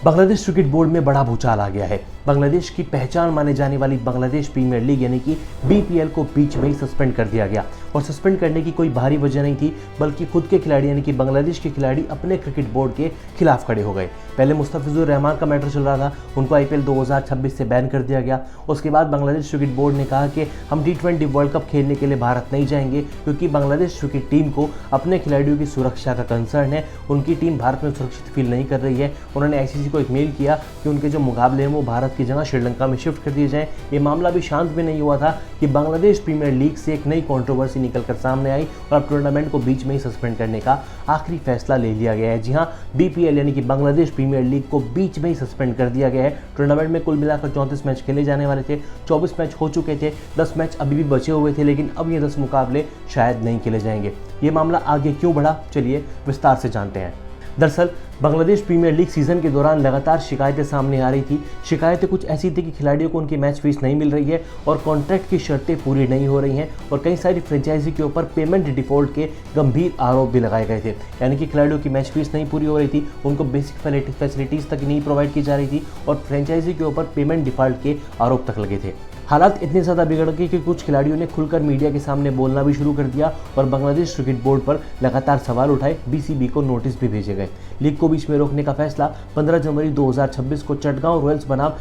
Bangladesh cricket board में बड़ा भूचाल आ गया है। बांग्लादेश की पहचान माने जाने वाली बांग्लादेश प्रीमियर लीग यानी कि बीपीएल को बीच में ही सस्पेंड कर दिया गया और सस्पेंड करने की कोई बाहरी वजह नहीं थी, बल्कि खुद के खिलाड़ी यानी कि बांग्लादेश के खिलाड़ी अपने क्रिकेट बोर्ड के खिलाफ खड़े हो गए। पहले मुस्तफिजुर रहमान का मैटर चल रहा था, उनको आईपीएल 2026 से बैन कर दिया गया। उसके बाद बांग्लादेश क्रिकेट बोर्ड ने कहा कि हम T20 वर्ल्ड कप खेलने के लिए भारत नहीं जाएंगे, क्योंकि बांग्लादेश क्रिकेट टीम को अपने खिलाड़ियों की सुरक्षा का कंसर्न है। उनकी टीम भारत में सुरक्षित फील नहीं कर रही है। उन्होंने आईसीसी को एक मेल किया कि उनके जो मुकाबले हैं वो भारत की जगह श्रीलंका में शिफ्ट कर दिए जाएं। ये मामला भी शांत भी नहीं हुआ था कि बांग्लादेश प्रीमियर लीग से एक नई कंट्रोवर्सी निकलकर सामने आई और अब टूर्नामेंट को बीच में ही सस्पेंड करने का आखिरी फैसला ले लिया गया है। जी हां, बीपीएल यानी कि बांग्लादेश प्रीमियर लीग को बीच में ही सस्पेंड कर दिया गया है। टूर्नामेंट में कुल मिलाकर 34 मैच खेले जाने वाले थे, 24 मैच हो चुके थे, 10 मैच अभी भी बचे हुए थे, लेकिन अब ये 10 मुकाबले शायद नहीं खेले जाएंगे। ये मामला आगे क्यों बढ़ा, चलिए विस्तार से जानते हैं। दरअसल बांग्लादेश प्रीमियर लीग सीजन के दौरान लगातार शिकायतें सामने आ रही थी। शिकायतें कुछ ऐसी थी कि खिलाड़ियों को उनकी मैच फीस नहीं मिल रही है और कॉन्ट्रैक्ट की शर्तें पूरी नहीं हो रही हैं और कई सारी फ्रेंचाइजी के ऊपर पेमेंट डिफॉल्ट के गंभीर आरोप भी लगाए गए थे। यानी कि खिलाड़ियों की मैच फीस नहीं पूरी हो रही थी, उनको बेसिक फैसिलिटीज़ तक नहीं प्रोवाइड की जा रही थी और फ्रेंचाइजी के ऊपर पेमेंट डिफॉल्ट के आरोप तक लगे थे। हालात इतने ज़्यादा बिगड़ गए कि कुछ खिलाड़ियों ने खुलकर मीडिया के सामने बोलना भी शुरू कर दिया और बांग्लादेश क्रिकेट बोर्ड पर लगातार सवाल उठाए। बीसीबी को नोटिस भी भेजे गए। लीग को बीच में रोकने का फैसला 15 जनवरी 2026 को चटगांव रॉयल्स बनाम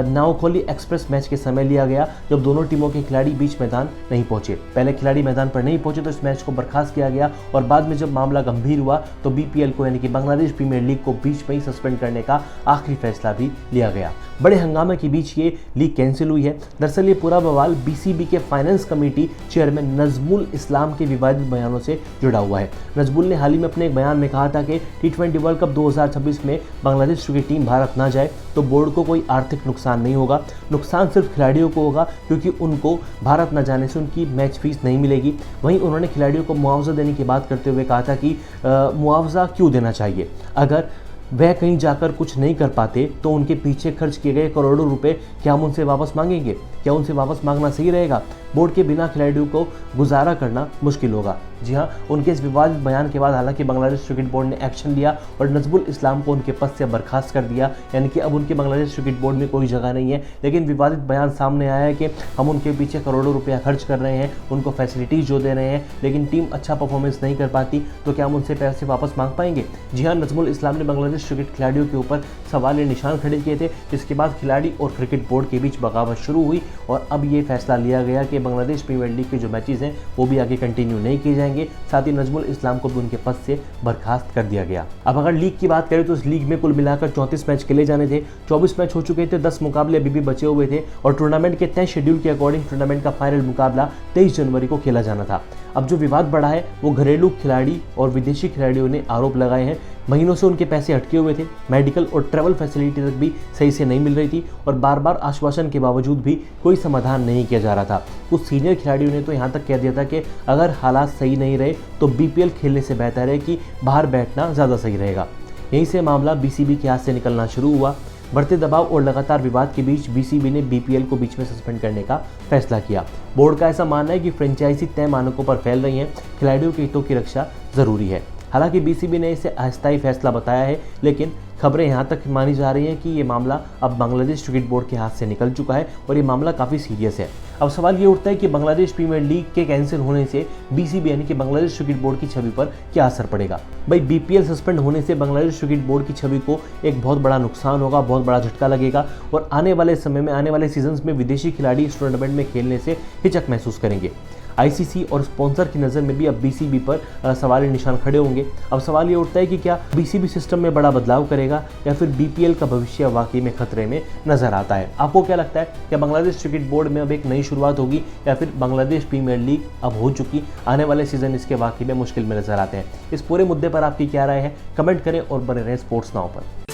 नावखोली एक्सप्रेस मैच के समय लिया गया, जब दोनों टीमों के खिलाड़ी बीच मैदान नहीं पहुंचे। पहले खिलाड़ी मैदान पर नहीं पहुंचे तो इस मैच को बर्खास्त किया गया और बाद में जब मामला गंभीर हुआ तो बीपीएल को यानी कि बांग्लादेश प्रीमियर लीग को बीच में ही सस्पेंड करने का आखिरी फैसला भी लिया गया। बड़े हंगामे के बीच ये लीग कैंसिल हुई है। दरअसल ये पूरा बवाल बीसीबी के फाइनेंस कमेटी चेयरमैन नजमुल इस्लाम के विवादित बयानों से जुड़ा हुआ है। नजमुल ने हाल ही में अपने एक बयान में कहा था कि T20 वर्ल्ड कप 2026 में बांग्लादेश क्रिकेट टीम भारत ना जाए तो बोर्ड को कोई आर्थिक नुकसान नहीं होगा, नुकसान सिर्फ खिलाड़ियों को होगा, क्योंकि उनको भारत न जाने से उनकी मैच फीस नहीं मिलेगी। वहीं उन्होंने खिलाड़ियों को मुआवजा देने की बात करते हुए कहा था कि मुआवजा क्यों देना चाहिए, अगर वह कहीं जाकर कुछ नहीं कर पाते तो उनके पीछे खर्च किए गए करोड़ों रुपए क्या हम उनसे वापस मांगेंगे? क्या उनसे वापस मांगना सही रहेगा? बोर्ड के बिना खिलाड़ियों को गुजारा करना मुश्किल होगा। जी हां, उनके इस विवादित बयान के बाद हालांकि बांग्लादेश क्रिकेट बोर्ड ने एक्शन लिया और नजमुल इस्लाम को उनके पद से बर्खास्त कर दिया, यानी कि अब उनके बांग्लादेश क्रिकेट बोर्ड में कोई जगह नहीं है। लेकिन विवादित बयान सामने आया है कि हम उनके पीछे करोड़ों रुपया खर्च कर रहे हैं, उनको फैसिलिटीज़ जो दे रहे हैं, लेकिन टीम अच्छा परफॉर्मेंस नहीं कर पाती तो क्या हम उनसे पैसे वापस मांग पाएंगे? जी हाँ, नजमुल इस्लाम ने बांग्लादेश क्रिकेट खिलाड़ियों के ऊपर सवाल निशान खड़े किए थे, जिसके बाद खिलाड़ी और क्रिकेट बोर्ड के बीच बगावत शुरू हुई और अब ये फैसला लिया गया कि बांग्लादेश प्रीमियर लीग के जो मैचेस हैं वो भी आगे कंटिन्यू नहीं किए जाएंगे। साथ ही नजमुल इस्लाम को भी उनके पद से बर्खास्त कर दिया गया। अब अगर लीग की बात करें तो इस लीग में कुल मिलाकर 34 मैच खेले जाने थे, 24 मैच हो चुके थे, 10 मुकाबले अभी भी बचे हुए थे और टूर्नामेंट के तय शेड्यूल के अकॉर्डिंग टूर्नामेंट का फाइनल मुकाबला 23 जनवरी को खेला जाना था। अब जो विवाद बढ़ा है वो घरेलू खिलाड़ी और विदेशी खिलाड़ियों ने आरोप लगाए हैं। महीनों से उनके पैसे अटके हुए थे, मेडिकल और ट्रैवल फैसिलिटी तक भी सही से नहीं मिल रही थी और बार बार आश्वासन के बावजूद भी कोई समाधान नहीं किया जा रहा था। कुछ सीनियर खिलाड़ियों ने तो यहाँ तक कह दिया था कि अगर हालात सही नहीं रहे तो बीपीएल खेलने से बेहतर है कि बाहर बैठना ज़्यादा सही रहेगा। यहीं से मामला बीसीबी के हाथ से निकलना शुरू हुआ। बढ़ते दबाव और लगातार विवाद के बीच बीसीबी ने बीपीएल को बीच में सस्पेंड करने का फैसला किया। बोर्ड का ऐसा मानना है कि फ्रेंचाइजी तय मानकों पर फैल रही हैं, खिलाड़ियों के हितों की रक्षा जरूरी है। हालांकि बीसीबी ने इसे अस्थायी फैसला बताया है, लेकिन खबरें यहाँ तक मानी जा रही हैं कि ये मामला अब बांग्लादेश क्रिकेट बोर्ड के हाथ से निकल चुका है और ये मामला काफ़ी सीरियस है। अब सवाल ये उठता है कि बांग्लादेश प्रीमियर लीग के कैंसिल होने से बीसीबी यानी कि बांग्लादेश क्रिकेट बोर्ड की छवि पर क्या असर पड़ेगा? भाई, बीपीएल सस्पेंड होने से बांग्लादेश क्रिकेट बोर्ड की छवि को एक बहुत बड़ा नुकसान होगा, बहुत बड़ा झटका लगेगा और आने वाले समय में, आने वाले सीजन्स में विदेशी खिलाड़ी इस टूर्नामेंट में खेलने से हिचक महसूस करेंगे। आईसीसी और स्पॉन्सर की नज़र में भी अब बीसीबी पर सवाल निशान खड़े होंगे। अब सवाल ये उठता है कि क्या बीसीबी सिस्टम में बड़ा बदलाव करेगा या फिर बीपीएल का भविष्य वाकई में खतरे में नजर आता है? आपको क्या लगता है, क्या बांग्लादेश क्रिकेट बोर्ड में अब एक नई शुरुआत होगी या फिर बांग्लादेश प्रीमियर लीग अब हो चुकी, आने वाले सीजन इसके वाकई में मुश्किल में नजर आते हैं? इस पूरे मुद्दे पर आपकी क्या राय है? कमेंट करें और बने रहें स्पोर्ट्स नाउ पर।